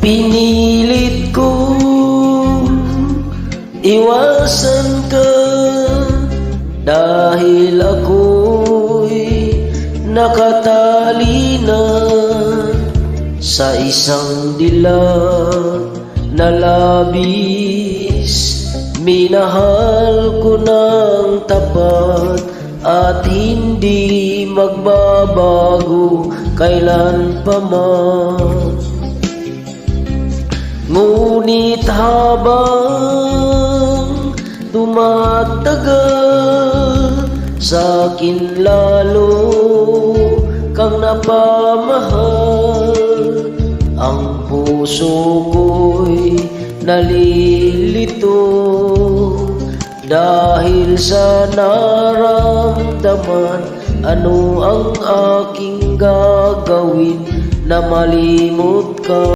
Pinilit kong iwasan ka dahil ako'y nakatali na sa isang dilag na labis. Minahal ko ng tapat at hindi magbabago kailan pa man. Ngunit habang tumatagal, sa'kin lalo kang napamahal. Ang puso ko'y nalilito dahil sa naramdaman. Ano ang aking gagawin na malimot ka?